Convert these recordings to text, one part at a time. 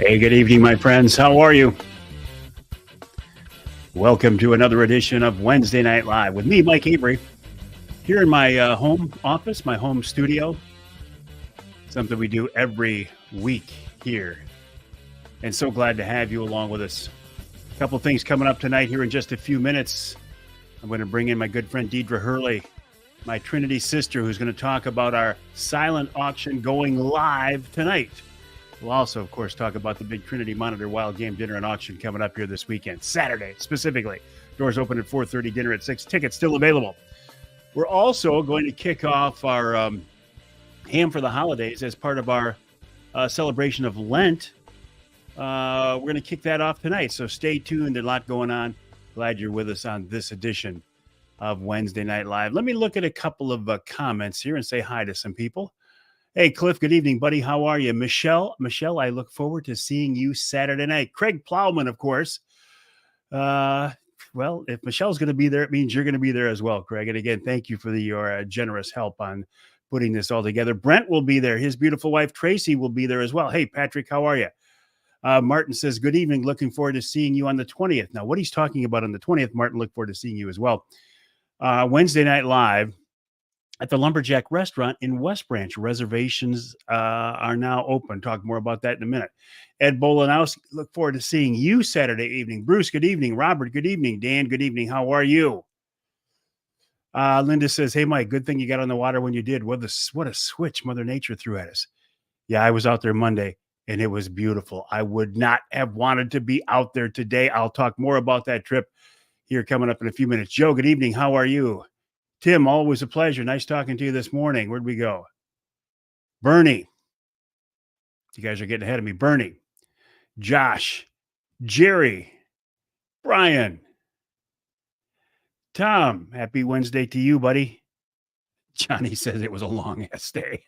Hey, good evening, my friends. How are you? Welcome to another edition of Wednesday Night Live with me, Mike Avery, here in my home office, my home studio. Something we do every week here. And so glad to have you along with us. A couple things coming up tonight here in just a few minutes. I'm going to bring in my good friend Deidre Hurley, my Trinity sister, who's going to talk about our silent auction going live tonight. We'll also, of course, talk about the big Trinity Monitor Wild Game Dinner and Auction coming up here this weekend, Saturday specifically. Doors open at 4:30, dinner at 6. Tickets still available. We're also going to kick off our Ham for the Holidays as part of our celebration of Lent. We're going to kick that off tonight, so stay tuned. There's a lot going on. Glad you're with us on this edition of Wednesday Night Live. Let me look at a couple of comments here and say hi to some people. Hey, Cliff, good evening, buddy. How are you? Michelle, I look forward to seeing you Saturday night. Craig Plowman, of course. Well, if Michelle's going to be there, it means you're going to be there as well, Craig. And again, thank you for your generous help on putting this all together. Brent will be there. His beautiful wife, Tracy, will be there as well. Hey, Patrick, how are you? Martin says, good evening. Looking forward to seeing you on the 20th. Now, what he's talking about on the 20th, Martin, look forward to seeing you as well. Wednesday Night Live at the Lumberjack Restaurant in West Branch. Reservations are now open. Talk more about that in a minute. Ed Bolanowski, look forward to seeing you Saturday evening. Bruce, good evening. Robert, good evening. Dan, good evening. How are you? Linda says, hey, Mike, good thing you got on the water when you did. What a switch Mother Nature threw at us. Yeah, I was out there Monday, and it was beautiful. I would not have wanted to be out there today. I'll talk more about that trip here coming up in a few minutes. Joe, good evening. How are you? Tim, always a pleasure. Nice talking to you this morning. Where'd we go? Bernie. You guys are getting ahead of me. Bernie, Josh, Jerry, Brian, Tom. Happy Wednesday to you, buddy. Johnny says it was a long-ass day.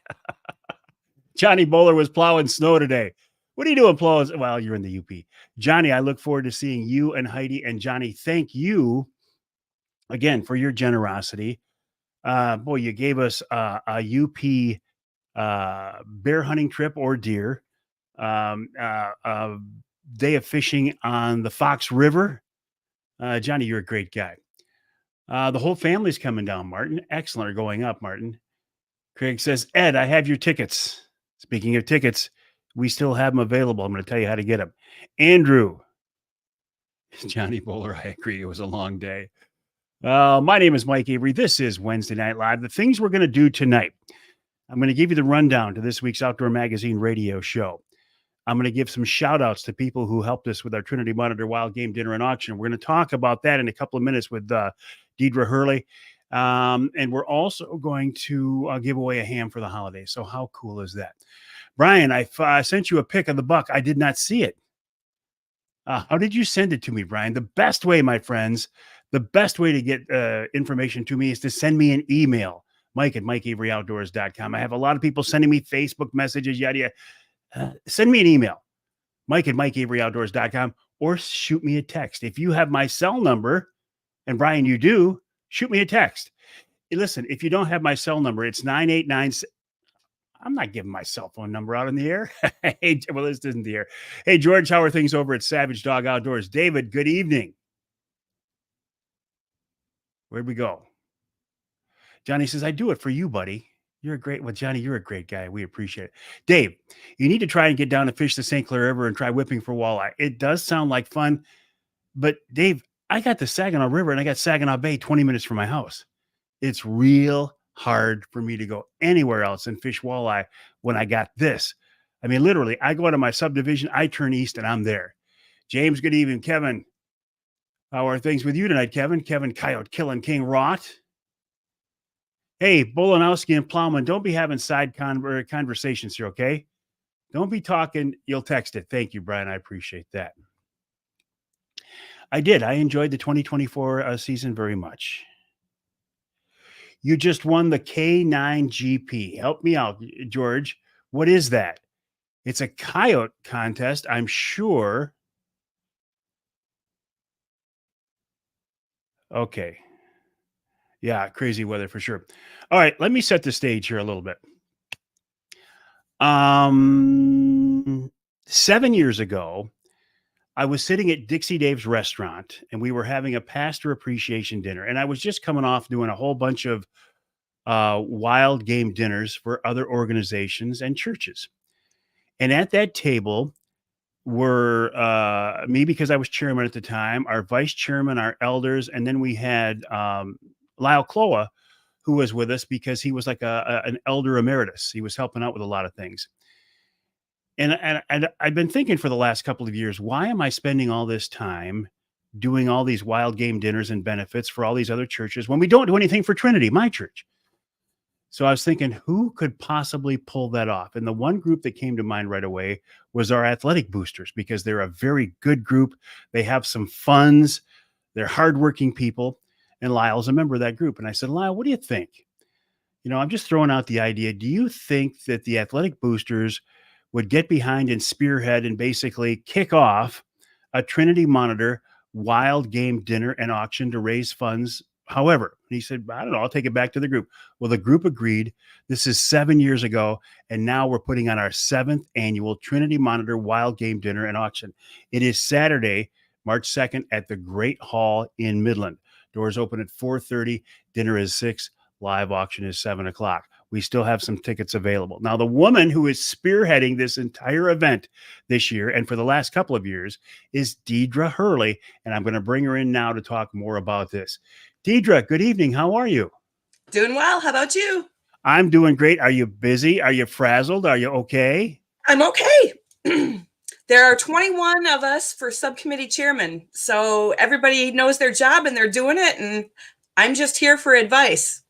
Johnny Bowler was plowing snow today. What are you doing, plowing? Well, you're in the UP. Johnny, I look forward to seeing you and Heidi. And Johnny, thank you again for your generosity. Boy, you gave us a UP bear hunting trip or deer, day of fishing on the Fox River. Johnny, you're a great guy. The whole family's coming down, Martin. Excellent. Or going up, Martin. Craig says, Ed, I have your tickets. Speaking of tickets, we still have them available. I'm going to tell you how to get them. Andrew. Johnny Bowler, I agree. It was a long day. My name is Mike Avery. This is Wednesday Night Live. The things we're going to do tonight. I'm going to give you the rundown to this week's Outdoor Magazine radio show. I'm going to give some shout outs to people who helped us with our Trinity Monitor Wild Game Dinner and Auction. We're going to talk about that in a couple of minutes with Deidre Hurley. And we're also going to give away a ham for the holidays. So how cool is that? Brian, I sent you a pic of the buck. I did not see it. How did you send it to me, Brian? The best way, my friends, the best way to get information to me is to send me an email, Mike at MikeAveryOutdoors.com. I have a lot of people sending me Facebook messages, yada, yada. Send me an email, Mike at MikeAveryOutdoors.com, or shoot me a text. If you have my cell number, and Brian, you do, shoot me a text. Listen, if you don't have my cell number, it's 989. I'm not giving my cell phone number out in the air. Hey, well, this isn't the air. Hey, George, how are things over at Savage Dog Outdoors? David, good evening. Where'd we go? Johnny says, I do it for you, buddy. You're a great, well, Johnny, you're a great guy. We appreciate it. Dave, you need to try and get down to fish the St. Clair River and try whipping for walleye. It does sound like fun, but Dave, I got the Saginaw River and I got Saginaw Bay 20 minutes from my house. It's real hard for me to go anywhere else and fish walleye when I got this. I mean, literally, I go out of my subdivision, I turn east, and I'm there. James, good evening. Kevin, how are things with you tonight, Kevin? Kevin Coyote, Killing King Rot. Hey, Bolanowski and Plowman, don't be having side conversations here, okay? Don't be talking. You'll text it. Thank you, Brian. I appreciate that. I did. I enjoyed the 2024 season very much. You just won the K9 GP. Help me out, George. What is that? It's a coyote contest, I'm sure. Okay. Yeah, crazy weather for sure. All right, let me set the stage here a little bit. 7 years ago, I was sitting at Dixie Dave's restaurant and we were having a pastor appreciation dinner. And I was just coming off doing a whole bunch of wild game dinners for other organizations and churches. And at that table were me, because I was chairman at the time, our vice chairman, our elders, and then we had Lyle Cloa, who was with us because he was like an elder emeritus. He was helping out with a lot of things. And I've been thinking for the last couple of years, why am I spending all this time doing all these wild game dinners and benefits for all these other churches when we don't do anything for Trinity, my church? So I was thinking, who could possibly pull that off? And the one group that came to mind right away was our athletic boosters, because they're a very good group. They have some funds. They're hardworking people. And Lyle's a member of that group. And I said, Lyle, what do you think? I'm just throwing out the idea. Do you think that the athletic boosters would get behind and spearhead and basically kick off a Trinity Monitor wild game dinner and auction to raise funds? However, he said, I don't know, I'll take it back to the group. Well, the group agreed. This is 7 years ago, and now we're putting on our 7th annual Trinity Monitor Wild Game Dinner and Auction. It is Saturday, March 2nd at the Great Hall in Midland. Doors open at 4:30. Dinner is 6. Live auction is 7 o'clock. We still have some tickets available. Now, the woman who is spearheading this entire event this year and for the last couple of years is Deidre Hurley, and I'm going to bring her in now to talk more about this. Deidre, good evening. How are you? Doing well. How about you? I'm doing great. Are you busy? Are you frazzled? Are you okay? I'm okay. There are 21 of us for subcommittee chairman. So everybody knows their job and they're doing it. And I'm just here for advice.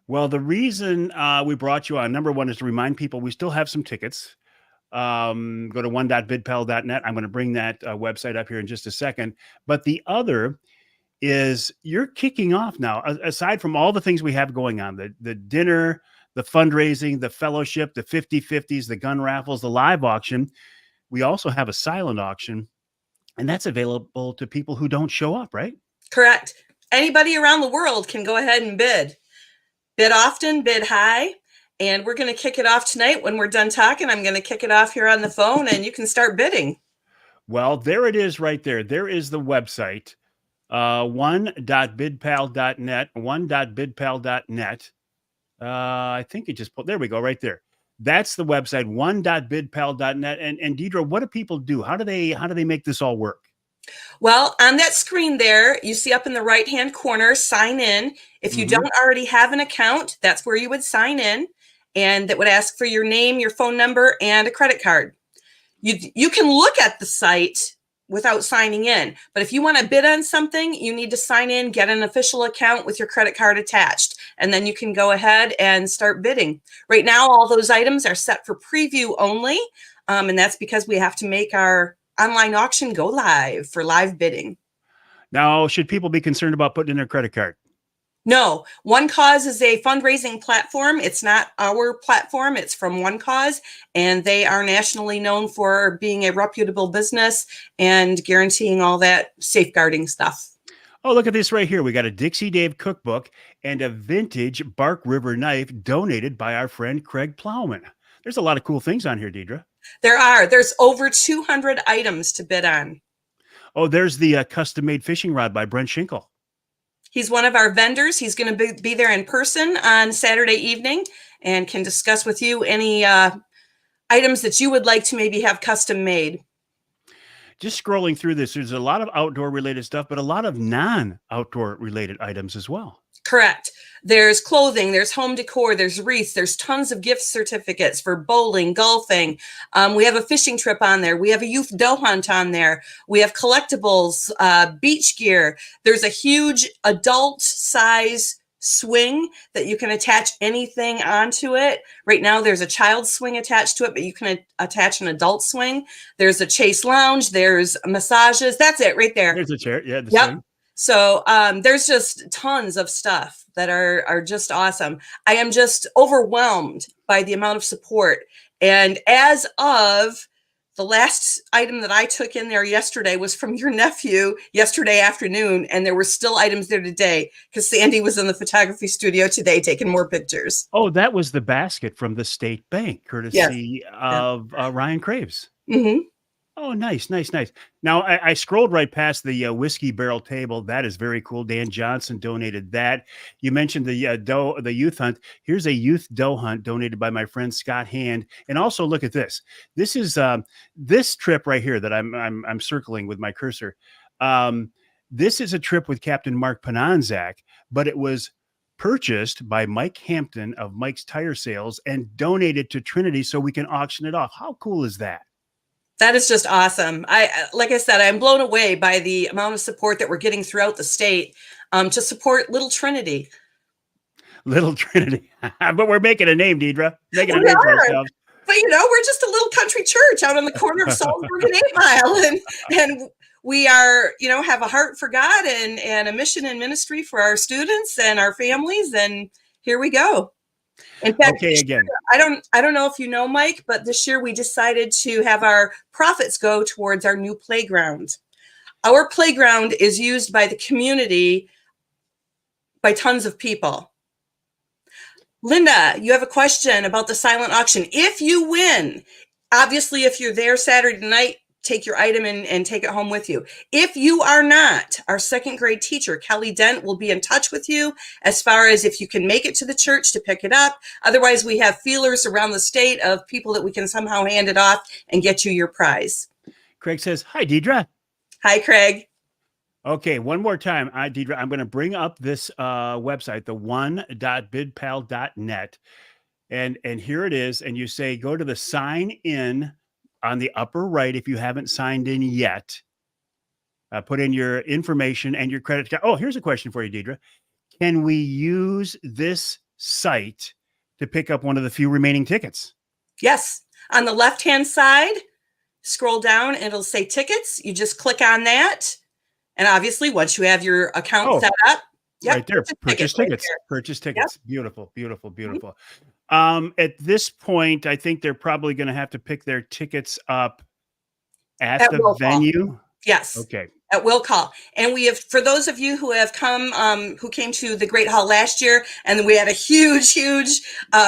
Well, the reason we brought you on, number one, is to remind people we still have some tickets. Go to one.bidpal.net. I'm going to bring that website up here in just a second. But the other is you're kicking off now, aside from all the things we have going on, the dinner, the fundraising, the fellowship, the 50/50s, the gun raffles, the live auction. We also have a silent auction, and that's available to people who don't show up, right? Correct. Anybody around the world can go ahead and bid. Bid often, bid high. And we're going to kick it off tonight. When we're done talking, I'm going to kick it off here on the phone and you can start bidding. Well, there it is right there. There is the website. One.bidpal.net, one.bidpal.net. I think it just there we go, right there. That's the website, one.bidpal.net. And Deidre, what do people do? How do they make this all work? Well, on that screen there, you see up in the right-hand corner, sign in. If you don't already have an account, that's where you would sign in. And that would ask for your name, your phone number, and a credit card. You can look at the site without signing in. But if you want to bid on something, you need to sign in, get an official account with your credit card attached, and then you can go ahead and start bidding. Right now, all those items are set for preview only, and that's because we have to make our online auction go live for live bidding. Now, should people be concerned about putting in their credit card? No, One Cause is a fundraising platform. It's not our platform. It's from One Cause, and they are nationally known for being a reputable business and guaranteeing all that safeguarding stuff. Oh, look at this right here. We got a Dixie Dave cookbook and a vintage Bark River knife donated by our friend Craig Plowman. There's a lot of cool things on here, Deidre. There's over 200 items to bid on. Oh, there's the custom-made fishing rod by Brent Schinkel. He's one of our vendors. He's going to be there in person on Saturday evening and can discuss with you any items that you would like to maybe have custom made. Just scrolling through this, there's a lot of outdoor related stuff, but a lot of non-outdoor related items as well. Correct. There's clothing, there's home decor, there's wreaths, there's tons of gift certificates for bowling, golfing. We have a fishing trip on there. We have a youth doe hunt on there. We have collectibles, beach gear. There's a huge adult size swing that you can attach anything onto it. Right now, there's a child swing attached to it, but you can attach an adult swing. There's a chase lounge. There's massages. That's it right there. There's a chair. Yeah. The yep. swing. So there's just tons of stuff that are just awesome. I am just overwhelmed by the amount of support. And as of the last item that I took in there yesterday was from your nephew yesterday afternoon, and there were still items there today because Sandy was in the photography studio today taking more pictures. Oh, that was the basket from the State Bank, Yes. courtesy Yeah. of Ryan Craves. Mm-hmm. Oh, nice, nice, nice. Now, I scrolled right past the whiskey barrel table. That is very cool. Dan Johnson donated that. You mentioned the youth hunt. Here's a youth doe hunt donated by my friend Scott Hand. And also, look at this. This is this trip right here that I'm circling with my cursor. This is a trip with Captain Mark Pananzak, but it was purchased by Mike Hampton of Mike's Tire Sales and donated to Trinity so we can auction it off. How cool is that? That is just awesome. Like I said, I'm blown away by the amount of support that we're getting throughout the state to support Little Trinity. Little Trinity. But we're making a name, Deidre. Making a name for ourselves. But, we're just a little country church out on the corner of Salzburg and 8 Mile. And we are, have a heart for God and a mission and ministry for our students and our families. And here we go. In fact, okay, again, I don't know if you know, Mike, but this year we decided to have our profits go towards our new playground. Our playground is used by the community by tons of people. Linda, you have a question about the silent auction. If you win, obviously, if you're there Saturday night, take your item and take it home with you. If you are not, our second grade teacher, Kelly Dent, will be in touch with you as far as if you can make it to the church to pick it up. Otherwise, we have feelers around the state of people that we can somehow hand it off and get you your prize. Craig says, hi, Deidre. Hi, Craig. Okay, one more time. Deidre, I'm going to bring up this website, the one.bidpal.net. And here it is. And you say, go to the sign in on the upper right, if you haven't signed in yet, put in your information and your credit card. Oh, here's a question for you, Deidre. Can we use this site to pick up one of the few remaining tickets? Yes. On the left-hand side, scroll down, and it'll say tickets. You just click on that. And obviously, once you have your account set up, right there, purchase tickets. Purchase tickets. Yep. Beautiful, beautiful, beautiful. At this point, I think they're probably going to have to pick their tickets up at the venue. Yes. Okay. At Will Call. And we have, for those of you who have come, who came to the Great Hall last year, and we had a huge, huge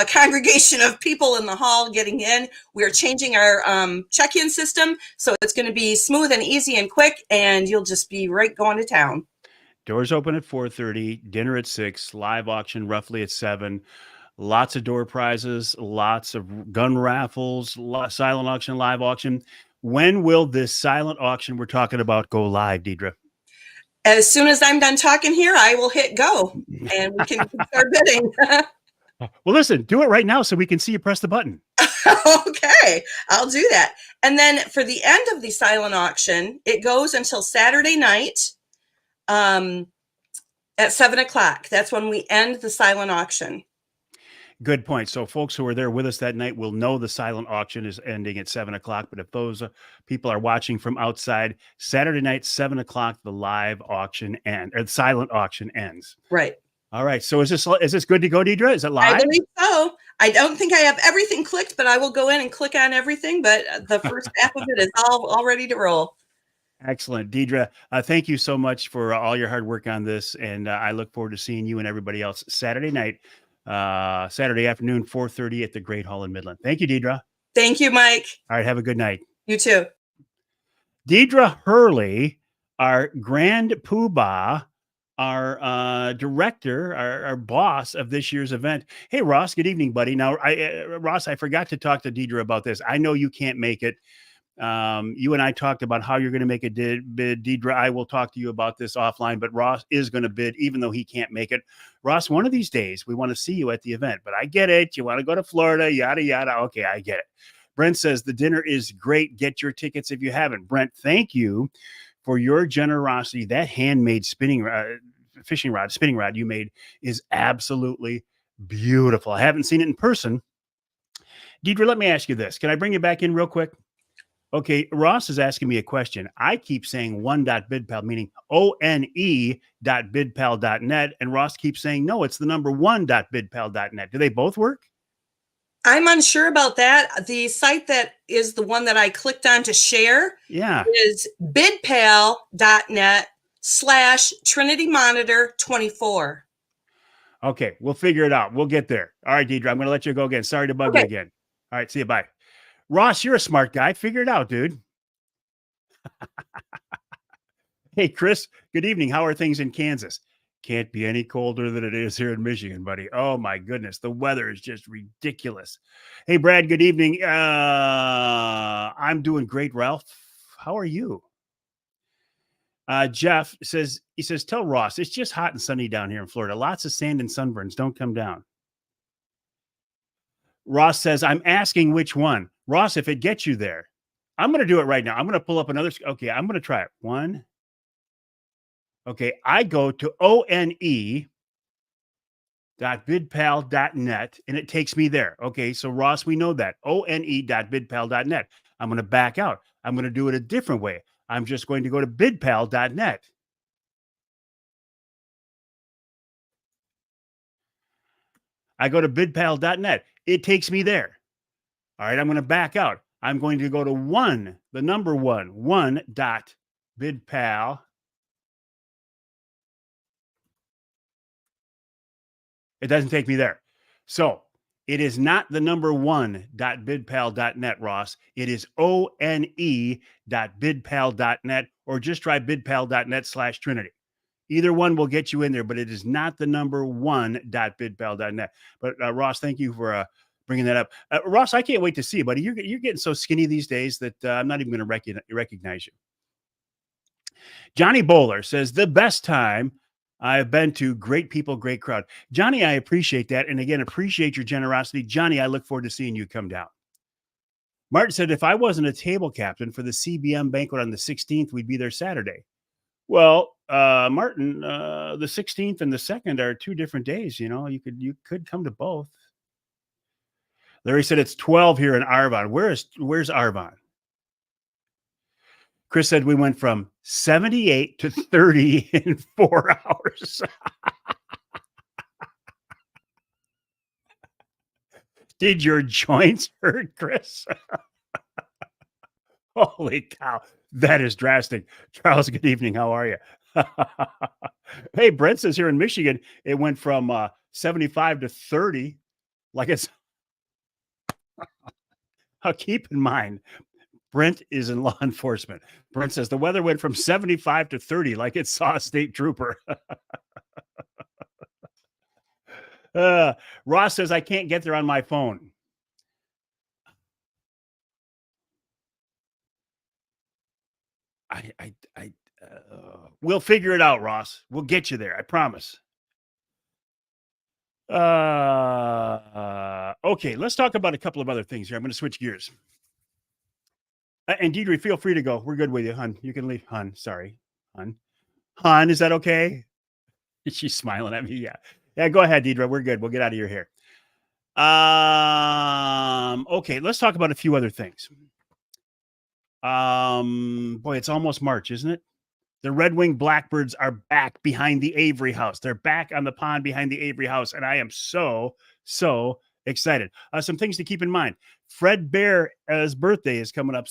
congregation of people in the hall getting in. We are changing our check-in system, so it's going to be smooth and easy and quick, and you'll just be right going to town. Doors open at 4:30, dinner at 6, live auction roughly at 7. Lots of door prizes, lots of gun raffles, silent auction, live auction. When will this silent auction we're talking about go live, Deidre? As soon as I'm done talking here, I will hit go and we can start bidding. Well, listen, do it right now so we can see you press the button. Okay, I'll do that. And then for the end of the silent auction, it goes until Saturday night at 7 o'clock. That's when we end the silent auction. Good point. So folks who are there with us that night will know the silent auction is ending at 7 o'clock. But if those people are watching from outside, Saturday night, 7 o'clock, the live auction the silent auction ends. Right. All right. So is this good to go, Deidre? Is it live? I believe so. I don't think I have everything clicked, but I will go in and click on everything. But the first half of it is all ready to roll. Excellent. Deidre, thank you so much for all your hard work on this. And I look forward to seeing you and everybody else Saturday night. Saturday afternoon, 4:30 at the Great Hall in Midland. Thank you, Deidre. Thank you, Mike. All right. Have a good night. You too. Deidre Hurley, our grand poobah, our director, our boss of this year's event. Hey, Ross, good evening, buddy. Now, Ross, I forgot to talk to Deidre about this. I know you can't make it. You and I talked about how you're going to make a bid. Deidre, I will talk to you about this offline, but Ross is going to bid even though he can't make it. Ross, one of these days we want to see you at the event, but I get it. You want to go to Florida, yada, yada. Okay, I get it. Brent says the dinner is great. Get your tickets if you haven't. Brent, thank you for your generosity. That handmade spinning rod you made is absolutely beautiful. I haven't seen it in person. Deidre, let me ask you this. Can I bring you back in real quick? Okay, Ross is asking me a question. I keep saying one.bidpal, meaning one.bidpal.net. And Ross keeps saying, no, it's the number one.bidpal.net. Do they both work? I'm unsure about that. The site that is the one that I clicked on to share Yeah. is bidpal.net/TrinityMonitor24. Okay, we'll figure it out. We'll get there. All right, Deidre, I'm going to let you go again. Sorry to bug you Okay. again. All right, see you. Bye. Ross, you're a smart guy. Figure it out, dude. Hey, Chris, good evening. How are things in Kansas? Can't be any colder than it is here in Michigan, buddy. Oh, my goodness. The weather is just ridiculous. Hey, Brad, good evening. I'm doing great, Ralph. How are you? Jeff says, tell Ross, it's just hot and sunny down here in Florida. Lots of sand and sunburns. Don't come down. Ross says, I'm asking which one. Ross, if it gets you there, I'm going to do it right now. I'm going to pull up another. Okay, I'm going to try it. One. Okay, I go to one.bidpal.net and it takes me there. Okay, so Ross, we know that. one.bidpal.net. I'm going to back out. I'm going to do it a different way. I'm just going to go to bidpal.net. I go to bidpal.net. It takes me there. All right, I'm going to back out. I'm going to go to the number one.bidpal. It doesn't take me there. So it is not the number one.bidpal.net, Ross. It is one.bidpal.net, or just try bidpal.net/Trinity. Either one will get you in there, but it is not the number one.bidpal.net. But Ross, thank you for bringing that up. Ross, I can't wait to see you, buddy. You're getting so skinny these days that I'm not even going to recognize you. Johnny Bowler says, the best time I've been to. Great people, great crowd. Johnny, I appreciate that. And again, appreciate your generosity. Johnny, I look forward to seeing you come down. Martin said, if I wasn't a table captain for the CBM banquet on the 16th, we'd be there Saturday. Well, Martin, the 16th and the 2nd are 2 different days. You know, you could come to both. Larry said it's 12 here in Arvon. Where's Arvon? Chris said we went from 78 to 30 in 4 hours. Did your joints hurt, Chris? Holy cow. That is drastic. Charles, good evening. How are you? Hey, Brent says here in Michigan, it went from 75 to 30. Like it's. Keep in mind, Brent is in law enforcement. Brent says the weather went from 75 to 30 like it saw a state trooper. Ross says I can't get there on my phone. We'll figure it out, Ross. We'll get you there. I promise. Okay, let's talk about a couple of other things here. I'm going to switch gears. And Deidre, feel free to go. We're good with you, hon. You can leave, hon. Sorry, hon. Hon, is that okay? She's smiling at me. Yeah. Yeah, go ahead, Deidre. We're good. We'll get out of your hair. Okay, let's talk about a few other things. Boy, it's almost March, isn't it? The Red Wing Blackbirds are back behind the Avery House. They're back on the pond behind the Avery House, and I am so excited. Some things to keep in mind. Fred Bear's birthday is coming up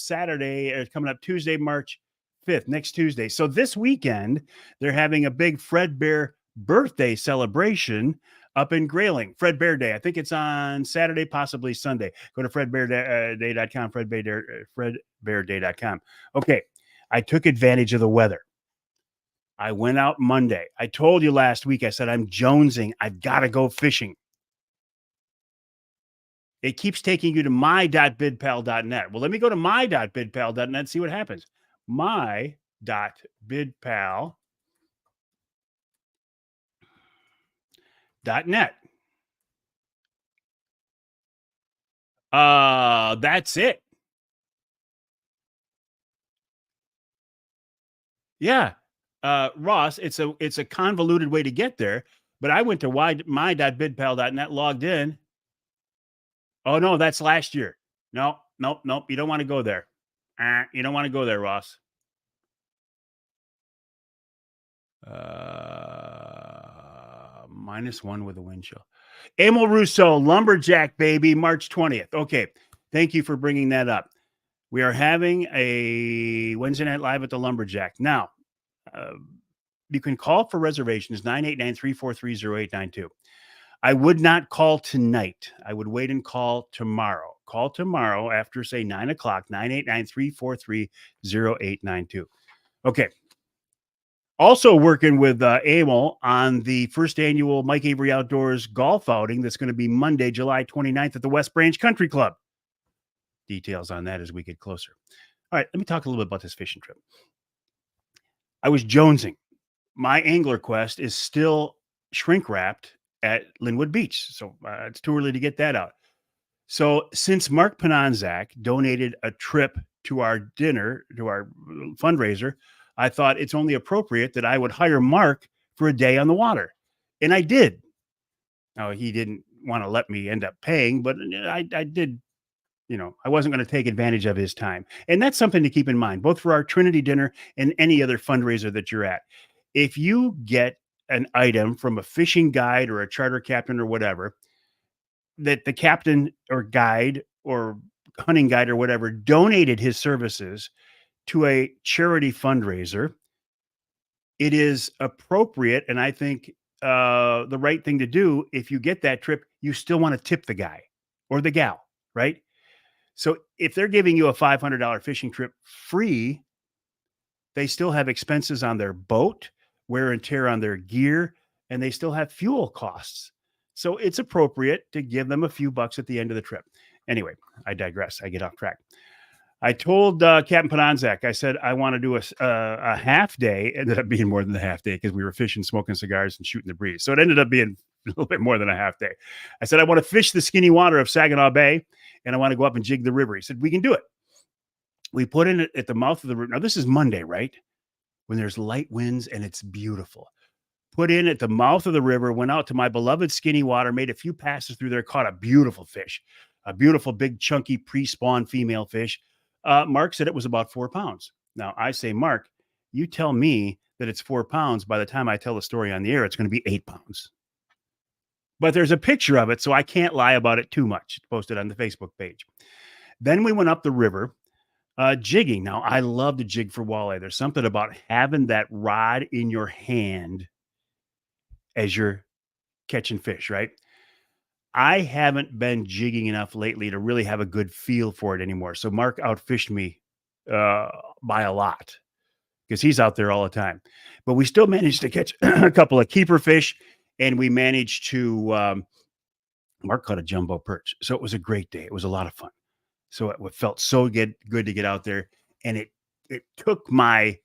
Tuesday, March 5th, next Tuesday. So this weekend, they're having a big Fred Bear birthday celebration up in Grayling. Fred Bear Day. I think it's on Saturday, possibly Sunday. Go to fredbearday.com, fredbearday.com. Okay, I took advantage of the weather. I went out Monday. I told you last week, I said, I'm jonesing. I've got to go fishing. It keeps taking you to my.bidpal.net. Well, let me go to my.bidpal.net and see what happens. My.bidpal.net. That's it. Yeah. Ross, it's a convoluted way to get there, but I went to my.bidpal.net, logged in. Oh no, that's last year. Nope. You don't want to go there. You don't want to go there, Ross. -1 with a wind chill. Emil Rousseau, Lumberjack, baby, March 20th. Okay. Thank you for bringing that up. We are having a Wednesday Night Live at the Lumberjack. Now, you can call for reservations, 989-343-0892. I would not call tonight. I would wait and call tomorrow. Call tomorrow after, say, 9 o'clock, 989-343-0892. Okay. Also working with Emil on the first annual Mike Avery Outdoors golf outing that's going to be Monday, July 29th at the West Branch Country Club. Details on that as we get closer. All right, let me talk a little bit about this fishing trip. I was jonesing. My angler quest is still shrink wrapped at Linwood Beach, so it's too early to get that out. So since Mark Pananzak donated a trip to our dinner, to our fundraiser, I thought it's only appropriate that I would hire Mark for a day on the water. And I did. Now, he didn't want to let me end up paying, but I did. You know, I wasn't going to take advantage of his time. And that's something to keep in mind, both for our Trinity dinner and any other fundraiser that you're at. If you get an item from a fishing guide or a charter captain or whatever, that the captain or guide or hunting guide or whatever donated his services to a charity fundraiser, it is appropriate. And I think the right thing to do, if you get that trip, you still want to tip the guy or the gal, right? So if they're giving you a $500 fishing trip free, they still have expenses on their boat, wear and tear on their gear, and they still have fuel costs. So it's appropriate to give them a few bucks at the end of the trip. Anyway, I digress. I get off track. I told Captain Pananzak, I said, I want to do a half day. It ended up being more than the half day because we were fishing, smoking cigars, and shooting the breeze. So it ended up being a little bit more than a half day. I said, I want to fish the skinny water of Saginaw Bay, and I want to go up and jig the river. He said, we can do it. We put in at the mouth of the river. Now, this is Monday, right? When there's light winds and it's beautiful. Put in at the mouth of the river, went out to my beloved skinny water, made a few passes through there, caught a beautiful fish, a beautiful, big, chunky pre-spawn female fish. Mark said it was about 4 pounds. Now, I say, Mark, you tell me that it's 4 pounds. By the time I tell the story on the air, it's going to be 8 pounds. But there's a picture of it, so I can't lie about it too much. It's posted on the Facebook page. Then we went up the river, jigging. Now, I love to jig for walleye. There's something about having that rod in your hand as you're catching fish, right? I haven't been jigging enough lately to really have a good feel for it anymore. So Mark outfished me by a lot because he's out there all the time. But we still managed to catch a couple of keeper fish, and we managed to Mark caught a jumbo perch. So it was a great day. It was a lot of fun. So it felt so good to get out there, and it took my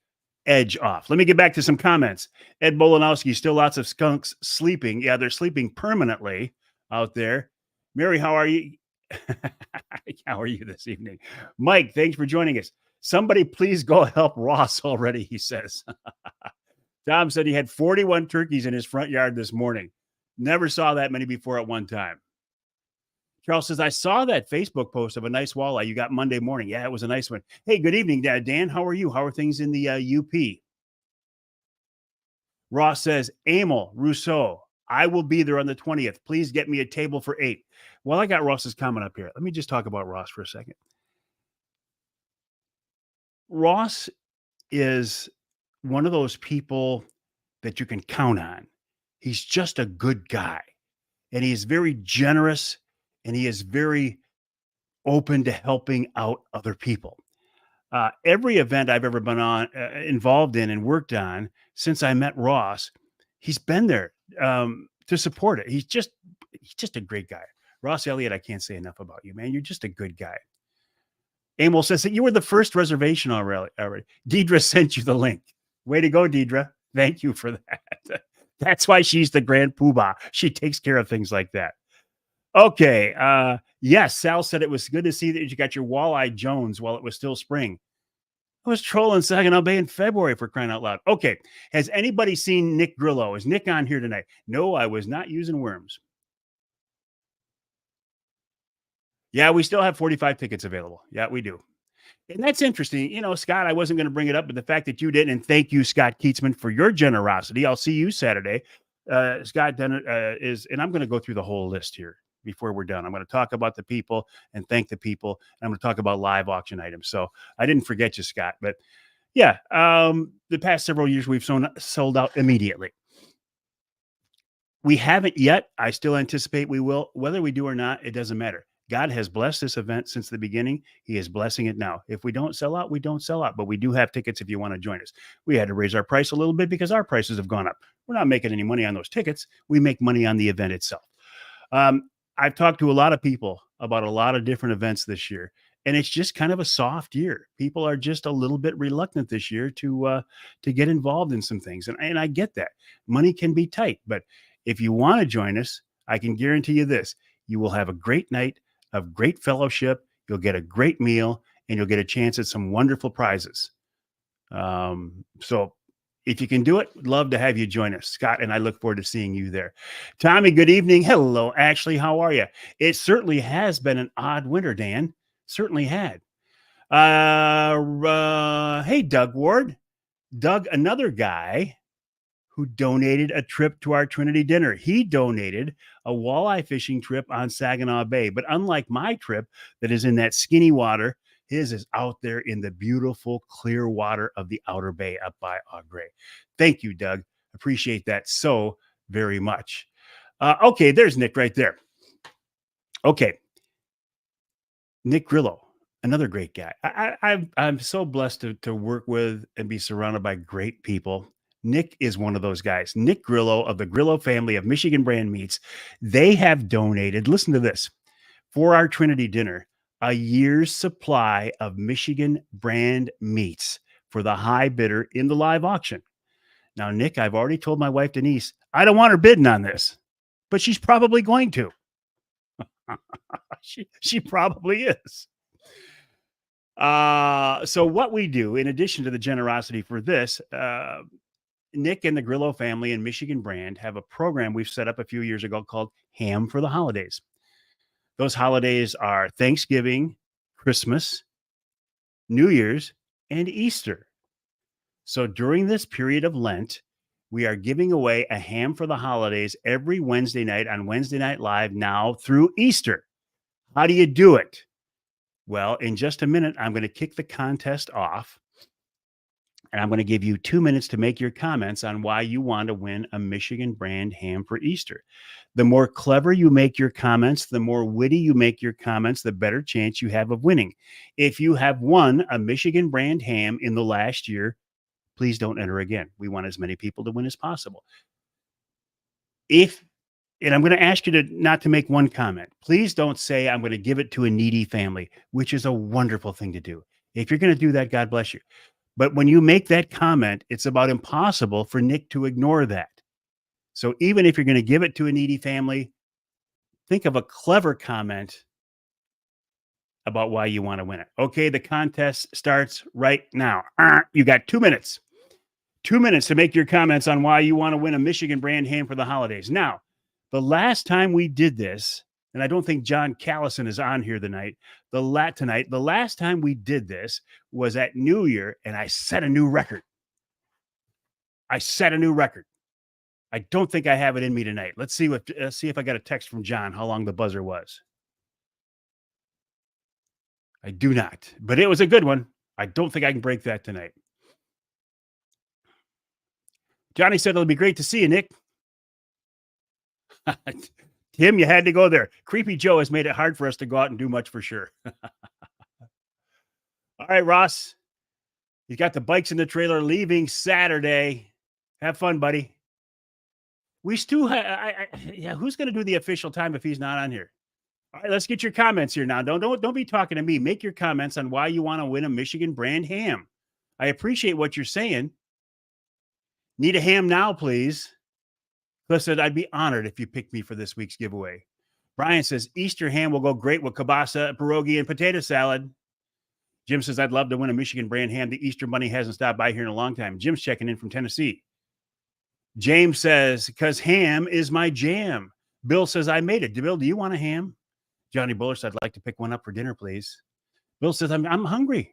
edge off. Let me get back to some comments. Ed Bolanowski, still lots of skunks sleeping. Yeah, they're sleeping permanently out there. Mary, how are you? How are you this evening? Mike, thanks for joining us. Somebody please go help Ross already, he says. Tom said he had 41 turkeys in his front yard this morning. Never saw that many before at one time. Charles says, I saw that Facebook post of a nice walleye you got Monday morning. Yeah, it was a nice one. Hey, good evening, Dan. How are you? How are things in the UP? Ross says, Emil Rousseau, I will be there on the 20th. Please get me a table for 8. Well, I got Ross's comment up here. Let me just talk about Ross for a second. Ross is one of those people that you can count on. He's just a good guy, and he is very generous, and he is very open to helping out other people. Every event I've ever been involved in and worked on since I met Ross, he's been there to support it. He's just a great guy. Ross Elliott, I can't say enough about you, man. You're just a good guy. Emil says that you were the first reservation already. Deidre sent you the link. Way to go, Deidre. Thank you for that. That's why she's the grand poobah. She takes care of things like that. Okay. Yes, Sal said it was good to see that you got your walleye Jones while it was still spring. I was trolling Saginaw Bay in February, for crying out loud. Okay. Has anybody seen Nick Grillo? Is Nick on here tonight? No, I was not using worms. Yeah, we still have 45 tickets available. Yeah, we do. And that's interesting. You know, Scott, I wasn't going to bring it up, but the fact that you didn't, and thank you, Scott Keatsman, for your generosity. I'll see you Saturday. Scott Denner is, and I'm going to go through the whole list here before we're done. I'm going to talk about the people and thank the people. And I'm going to talk about live auction items. So I didn't forget you, Scott. But yeah, the past several years we've sold out immediately. We haven't yet. I still anticipate we will. Whether we do or not, it doesn't matter. God has blessed this event since the beginning. He is blessing it now. If we don't sell out, we don't sell out. But we do have tickets if you want to join us. We had to raise our price a little bit because our prices have gone up. We're not making any money on those tickets. We make money on the event itself. I've talked to a lot of people about a lot of different events this year, and it's just kind of a soft year. People are just a little bit reluctant this year to get involved in some things. And I get that. Money can be tight, but if you want to join us, I can guarantee you this. You will have a great night of great fellowship. You'll get a great meal, and you'll get a chance at some wonderful prizes. So if you can do it, love to have you join us, Scott, and I look forward to seeing you there. Tommy, good evening. Hello, Ashley. How are you? It certainly has been an odd winter, Dan. Certainly had. Hey, Doug Ward. Doug, another guy who donated a trip to our Trinity dinner. He donated a walleye fishing trip on Saginaw Bay. But unlike my trip that is in that skinny water, his is out there in the beautiful clear water of the Outer Bay up by Au Gres. Thank you, Doug. Appreciate that so very much. Okay, there's Nick right there. Okay. Nick Grillo, another great guy. I'm so blessed to work with and be surrounded by great people. Nick is one of those guys. Nick Grillo of the Grillo family of Michigan Brand Meats. They have donated, listen to this, for our Trinity dinner, a year's supply of Michigan Brand Meats for the high bidder in the live auction. Now, Nick, I've already told my wife, Denise, I don't want her bidding on this, but she's probably going to. She probably is. So what we do, in addition to the generosity for this, Nick and the Grillo family and Michigan Brand have a program we've set up a few years ago called Ham for the Holidays. Those holidays are Thanksgiving, Christmas, New Year's, and Easter. So during this period of Lent, we are giving away a ham for the holidays every Wednesday night on Wednesday Night Live now through Easter. How do you do it? Well, in just a minute, I'm going to kick the contest off. And I'm going to give you 2 minutes to make your comments on why you want to win a Michigan Brand ham for Easter. The more clever you make your comments, the more witty you make your comments, the better chance you have of winning. If you have won a Michigan Brand ham in the last year, please don't enter again. We want as many people to win as possible. And I'm going to ask you not to make one comment. Please don't say, I'm going to give it to a needy family, which is a wonderful thing to do. If you're going to do that, God bless you. But when you make that comment, it's about impossible for Nick to ignore that. So even if you're going to give it to a needy family, think of a clever comment about why you want to win it. Okay, the contest starts right now. You got 2 minutes. 2 minutes to make your comments on why you want to win a Michigan Brand ham for the holidays. Now, the last time we did this, and I don't think John Callison is on here tonight. The last time we did this was at New Year, and I set a new record. I don't think I have it in me tonight. Let's see if I got a text from John how long the buzzer was. I do not, but it was a good one. I don't think I can break that tonight. Johnny said it'll be great to see you, Nick. Tim, you had to go there. Creepy Joe has made it hard for us to go out and do much for sure. All right, Ross. He's got the bikes in the trailer leaving Saturday. Have fun, buddy. We still who's going to do the official time if he's not on here? All right, let's get your comments here now. Don't be talking to me. Make your comments on why you want to win a Michigan Brand ham. I appreciate what you're saying. Need a ham now, please. Cliff said, I'd be honored if you picked me for this week's giveaway. Brian says, Easter ham will go great with kielbasa, pierogi, and potato salad. Jim says, I'd love to win a Michigan Brand ham. The Easter Bunny hasn't stopped by here in a long time. Jim's checking in from Tennessee. James says, because ham is my jam. Bill says, I made it. Bill, do you want a ham? Johnny Buller said, I'd like to pick one up for dinner, please. Bill says, I'm hungry.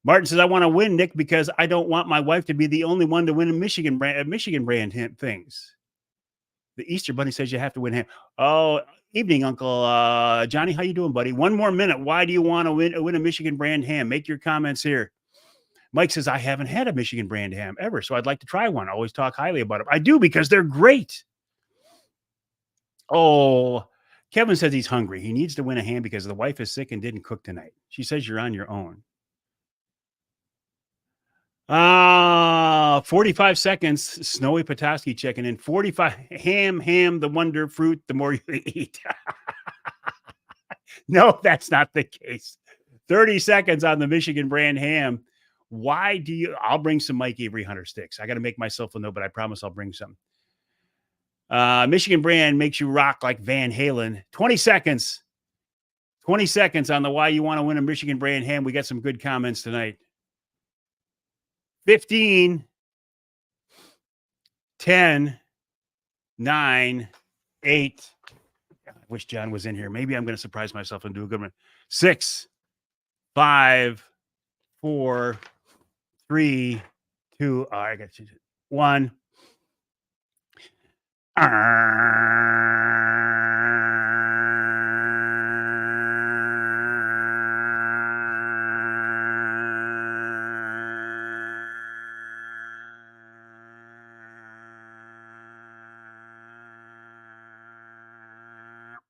Martin says, I want to win, Nick, because I don't want my wife to be the only one to win a Michigan brand things. The Easter Bunny says you have to win ham. Oh, evening, Uncle Johnny. How you doing, buddy? One more minute. Why do you want to win a Michigan brand ham? Make your comments here. Mike says, I haven't had a Michigan brand ham ever, so I'd like to try one. I always talk highly about them. I do because they're great. Oh, Kevin says he's hungry. He needs to win a ham because the wife is sick and didn't cook tonight. She says you're on your own. 45 seconds. Snowy Petoskey checking in. 45 ham, the wonder fruit, the more you eat. No, that's not the case. 30 seconds on the Michigan brand ham. Why do you? I'll bring some Mike Avery Hunter sticks. I got to make myself a note, but I promise I'll bring some. Michigan brand makes you rock like Van Halen. 20 seconds. 20 seconds on the why you want to win a Michigan brand ham. We got some good comments tonight. 15, 10, 9, 8. I wish John was in here. Maybe I'm going to surprise myself and do a good one. 6, 5, 4, 3, 2. Oh, I got you. 1.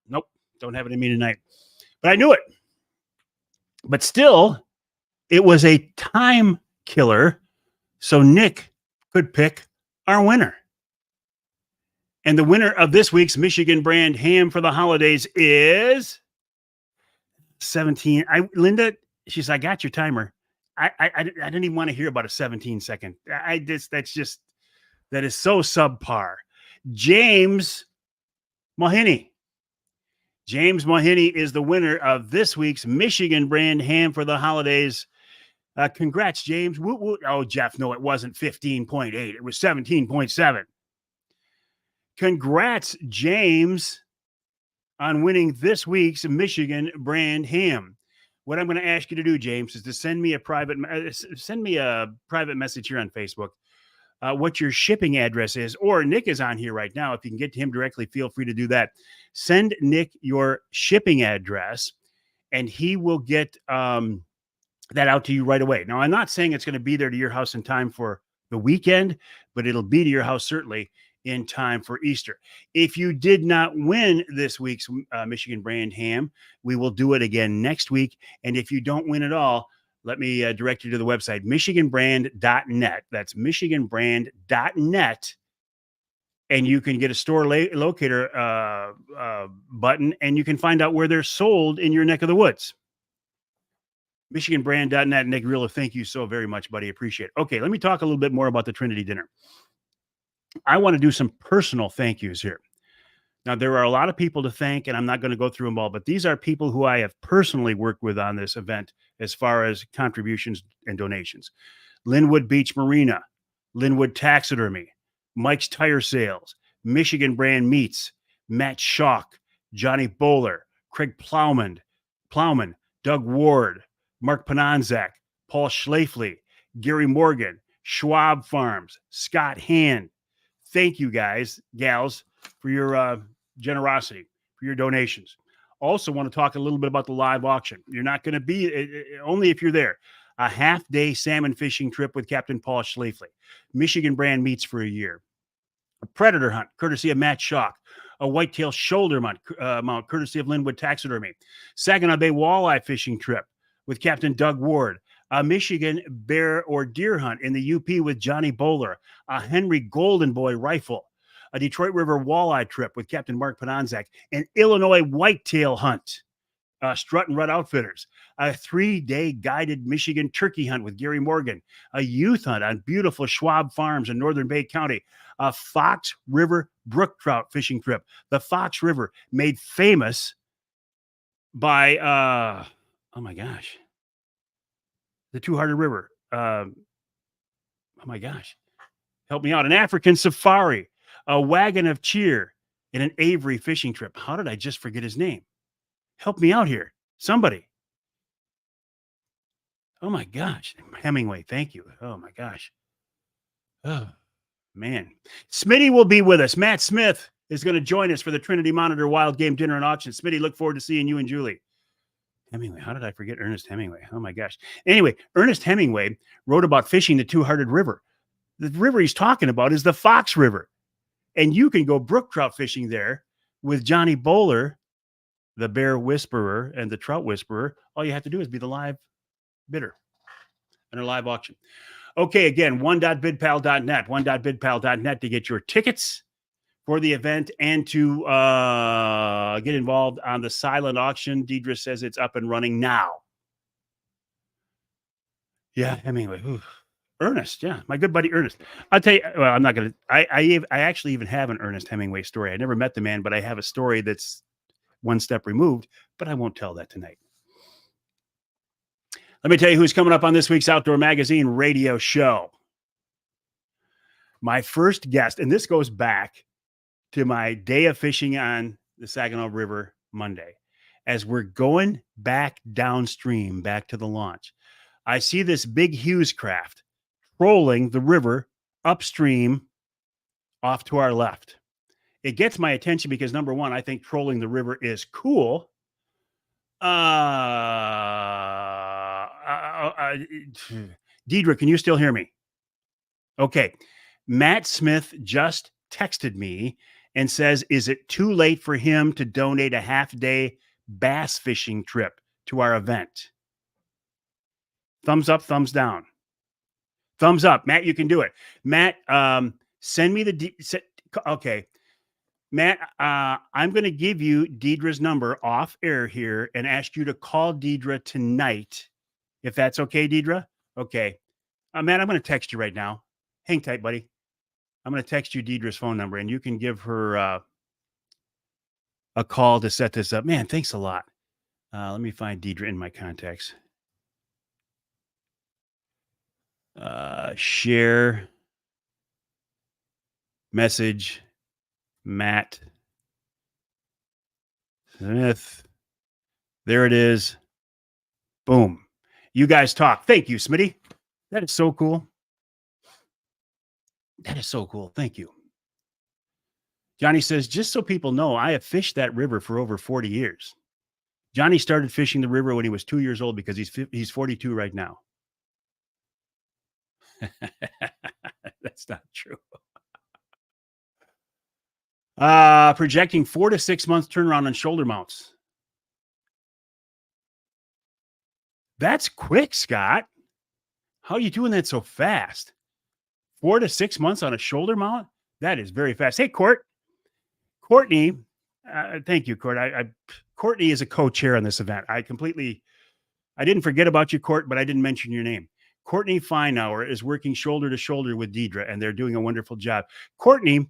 Nope, don't have it in me tonight. But I knew it. But still, it was a time killer, so Nick could pick our winner. And the winner of this week's Michigan brand ham for the holidays is 17. Linda, she says, I got your timer. I didn't even want to hear about a 17-second. That is so subpar. James Mohini. James Mohini is the winner of this week's Michigan brand ham for the holidays. Congrats, James. Woo, woo. Oh, Jeff, no, it wasn't 15.8. It was 17.7. Congrats, James, on winning this week's Michigan brand ham. What I'm going to ask you to do, James, is to send me a private message here on Facebook. What your shipping address is, or Nick is on here right now. If you can get to him directly, feel free to do that. Send Nick your shipping address, and he will get that out to you right away. Now, I'm not saying it's going to be there to your house in time for the weekend, but it'll be to your house certainly in time for Easter. If you did not win this week's Michigan brand ham, we will do it again next week. And if you don't win at all, let me direct you to the website, michiganbrand.net. That's michiganbrand.net. And you can get a store locator button, and you can find out where they're sold in your neck of the woods. michiganbrand.net. Nick Grillo, thank you so very much, buddy. Appreciate it. Okay, let me talk a little bit more about the Trinity Dinner. I want to do some personal thank yous here. Now, there are a lot of people to thank, and I'm not going to go through them all, but these are people who I have personally worked with on this event as far as contributions and donations. Linwood Beach Marina, Linwood Taxidermy, Mike's Tire Sales, Michigan Brand Meats, Matt Schock, Johnny Bowler, Craig Plowman, Doug Ward, Mark Pananzak, Paul Schlafly, Gary Morgan, Schwab Farms, Scott Hand. Thank you, guys, gals, for your generosity, for your donations. Also want to talk a little bit about the live auction. You're not going to be, only if you're there, a half-day salmon fishing trip with Captain Paul Schlafly, Michigan Brand Meats for a year, a predator hunt, courtesy of Matt Schock, a whitetail shoulder mount, courtesy of Linwood Taxidermy, Saginaw Bay walleye fishing trip with Captain Doug Ward, a Michigan bear or deer hunt in the UP with Johnny Bowler, a Henry Golden Boy rifle, a Detroit River walleye trip with Captain Mark Pananzak, an Illinois whitetail hunt, Strut and Rudd Outfitters, a 3-day guided Michigan turkey hunt with Gary Morgan, a youth hunt on beautiful Schwab Farms in Northern Bay County, a Fox River brook trout fishing trip. The Fox River made famous by, oh my gosh, the Two-Hearted River. Oh my gosh, help me out. An African safari, a wagon of cheer, and an Avery fishing trip. How did I just forget his name? Help me out here. Somebody. Oh my gosh. Hemingway, thank you. Oh my gosh. Oh man. Smitty will be with us. Matt Smith is going to join us for the Trinity Monitor Wild Game Dinner and Auction. Smitty, look forward to seeing you and Julie. Hemingway. How did I forget Ernest Hemingway? Oh my gosh. Anyway, Ernest Hemingway wrote about fishing the Two-Hearted River. The river he's talking about is the Fox River. And you can go brook trout fishing there with Johnny Bowler, the bear whisperer, and the trout whisperer. All you have to do is be the live bidder in a live auction. Okay, again, one.bidpal.net, one.bidpal.net to get your tickets for the event and to get involved on the silent auction. Deidre says it's up and running now. Yeah, Hemingway. Ooh. Ernest, yeah, my good buddy Ernest. I'll tell you, well, I'm not going to, I actually even have an Ernest Hemingway story. I never met the man, but I have a story that's one step removed, but I won't tell that tonight. Let me tell you who's coming up on this week's Outdoor Magazine radio show. My first guest, and this goes back to my day of fishing on the Saginaw River Monday. As we're going back downstream, back to the launch, I see this big Hughes craft trolling the river upstream off to our left. It gets my attention because, number one, I think trolling the river is cool. Deidre, can you still hear me? Okay. Matt Smith just texted me and says, is it too late for him to donate a half-day bass fishing trip to our event? Thumbs up, thumbs down. Thumbs up. Matt, you can do it. Matt, send me the... okay. Matt, I'm going to give you Deidre's number off air here and ask you to call Deidre tonight, if that's okay, Deidre. Okay. Matt, I'm going to text you right now. Hang tight, buddy. I'm going to text you Deidre's phone number, and you can give her a call to set this up. Man, thanks a lot. Let me find Deidre in my contacts. Share message Matt Smith. There it is. Boom. You guys talk. Thank you, Smitty. That is so cool. That is so cool. Thank you. Johnny says, just so people know, I have fished that river for over 40 years. Johnny started fishing the river when he was 2 years old because he's 42 right now. That's not true. Projecting 4 to 6 months turnaround on shoulder mounts. That's quick, Scott. How are you doing that so fast? 4 to 6 months on a shoulder mount? That is very fast. Hey, Courtney, thank you, Court. Courtney is a co-chair on this event. I didn't forget about you, Court, but I didn't mention your name. Courtney Feinauer is working shoulder to shoulder with Deidre, and they're doing a wonderful job. Courtney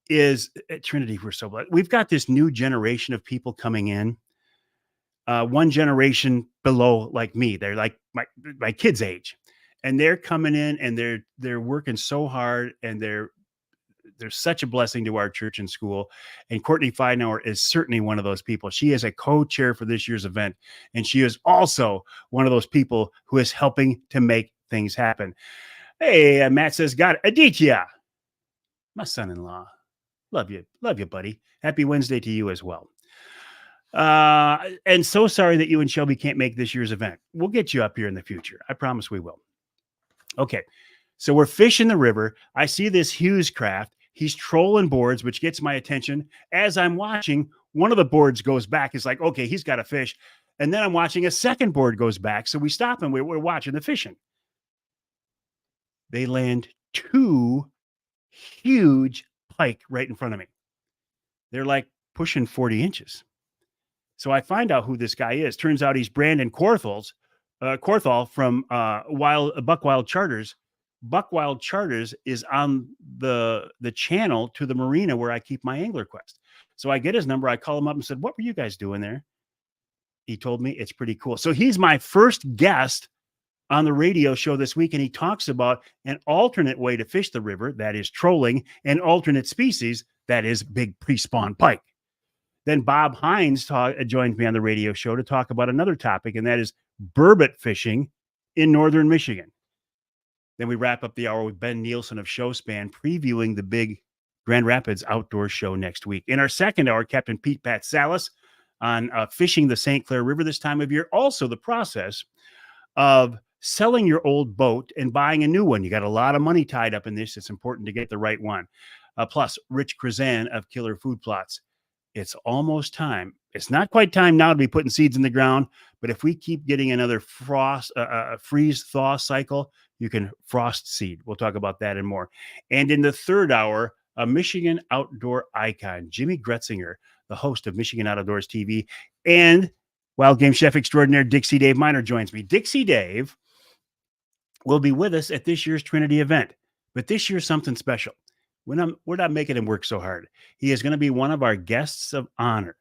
is at Trinity. We're so blessed. We've got this new generation of people coming in. One generation below, like me. They're like my kids' age, and they're coming in and they're working so hard, and they're such a blessing to our church and school. And Courtney Feinauer is certainly one of those people. She is a co-chair for this year's event, and she is also one of those people who is helping to make things happen. Hey, Matt says, got it. Aditya, my son-in-law. Love you, buddy. Happy Wednesday to you as well. And so sorry that you and Shelby can't make this year's event. We'll get you up here in the future. I promise we will. Okay. So we're fishing the river. I see this Hughes craft. He's trolling boards, which gets my attention. As I'm watching, one of the boards goes back. It's like, okay, he's got a fish. And then I'm watching a second board goes back. So we stop and we're watching the fishing. They land 2 huge pike right in front of me. They're like pushing 40 inches. So I find out who this guy is. Turns out he's Brandon Corthal from Buck Wild Charters. Buck Wild Charters is on the channel to the marina where I keep my Angler Quest. So I get his number. I call him up and said, what were you guys doing there? He told me it's pretty cool. So he's my first guest on the radio show this week, and he talks about an alternate way to fish the river, that is trolling, and alternate species, that is big pre-spawn pike. Then Bob Hines joined me on the radio show to talk about another topic, and that is burbot fishing in northern Michigan. Then we wrap up the hour with Ben Nielsen of Showspan previewing the big Grand Rapids outdoor show next week. In our second hour, Captain Pete Pat Salas on fishing the St. Clair River this time of year. Also, the process of selling your old boat and buying a new one. You got a lot of money tied up in this. It's important to get the right one. Plus, Rich Krazan of Killer Food Plots. It's almost time. It's not quite time now to be putting seeds in the ground, but if we keep getting another freeze-thaw cycle, you can frost seed. We'll talk about that and more. And in the third hour, a Michigan outdoor icon, Jimmy Gretzinger, the host of Michigan Outdoors TV, and wild game chef extraordinaire Dixie Dave Miner joins me. Dixie Dave will be with us at this year's Trinity event, but this year's something special. We're not making him work so hard. He is going to be one of our guests of honor.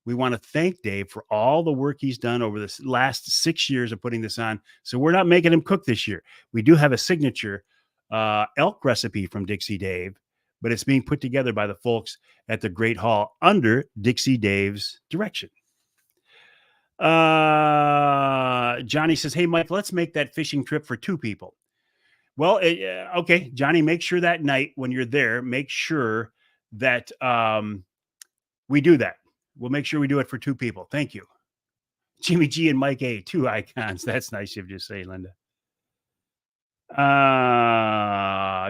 We want to thank Dave for all the work he's done over this last 6 years of putting this on. So we're not making him cook this year. We do have a signature elk recipe from Dixie Dave, but it's being put together by the folks at the Great Hall under Dixie Dave's direction. Johnny says, hey, Mike, let's make that fishing trip for 2 people. Well, okay, Johnny, make sure that night when you're there, make sure that we do that. We'll make sure we do it for 2 people. Thank you. Jimmy G and Mike A, 2 icons. That's nice of you to say, Linda.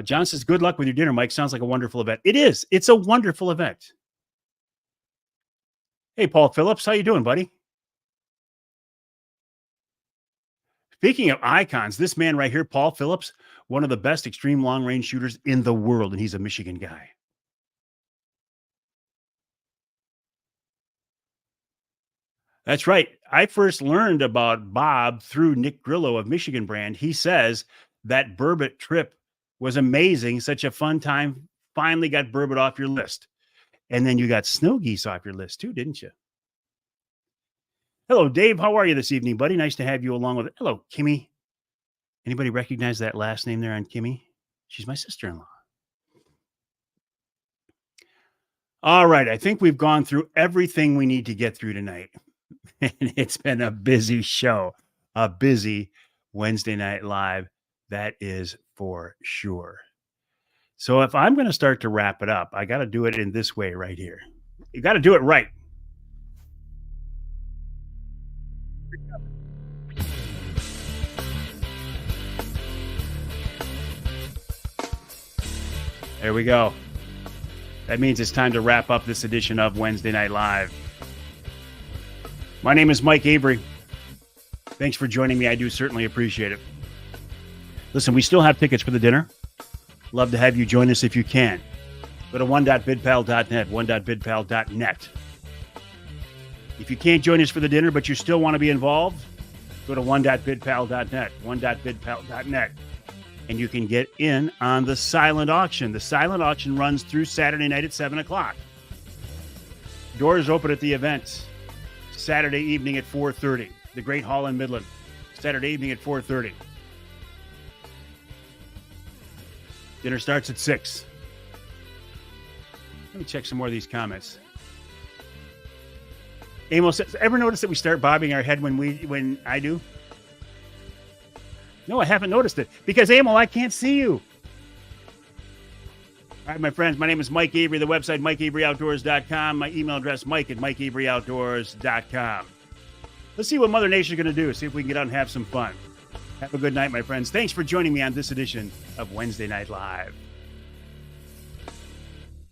John says, good luck with your dinner, Mike. Sounds like a wonderful event. It is. It's a wonderful event. Hey, Paul Phillips, how you doing, buddy? Speaking of icons, this man right here, Paul Phillips, one of the best extreme long-range shooters in the world, and he's a Michigan guy. That's right. I first learned about Bob through Nick Grillo of Michigan Brand. He says that Burbot trip was amazing, such a fun time. Finally got Burbot off your list. And then you got snow geese off your list too, didn't you? Hello, Dave. How are you this evening, buddy? Nice to have you along with it. Hello, Kimmy. Anybody recognize that last name there on Kimmy? She's my sister-in-law. All right. I think we've gone through everything we need to get through tonight. And it's been a busy show, a busy Wednesday Night Live. That is for sure. So if I'm going to start to wrap it up, I got to do it in this way right here. You got to do it right. There we go. That means it's time to wrap up this edition of Wednesday Night Live. My name is Mike Avery. Thanks for joining me. I do certainly appreciate it. Listen, we still have tickets for the dinner. Love to have you join us if you can. Go to one.bidpal.net, one.bidpal.net. If you can't join us for the dinner, but you still want to be involved, go to one.bidpal.net, one.bidpal.net. And you can get in on the silent auction. The silent auction runs through Saturday night at 7 o'clock. Doors open at the event Saturday evening at 4:30. The Great Hall in Midland. Saturday evening at 4:30. Dinner starts at 6. Let me check some more of these comments. Amos says, ever notice that we start bobbing our head when I do? No, I haven't noticed it. Because, Amo, I can't see you. All right, my friends, my name is Mike Avery. The website, MikeAveryOutdoors.com. My email address, Mike@MikeAveryOutdoors.com. Let's see what Mother Nature is going to do. See if we can get out and have some fun. Have a good night, my friends. Thanks for joining me on this edition of Wednesday Night Live.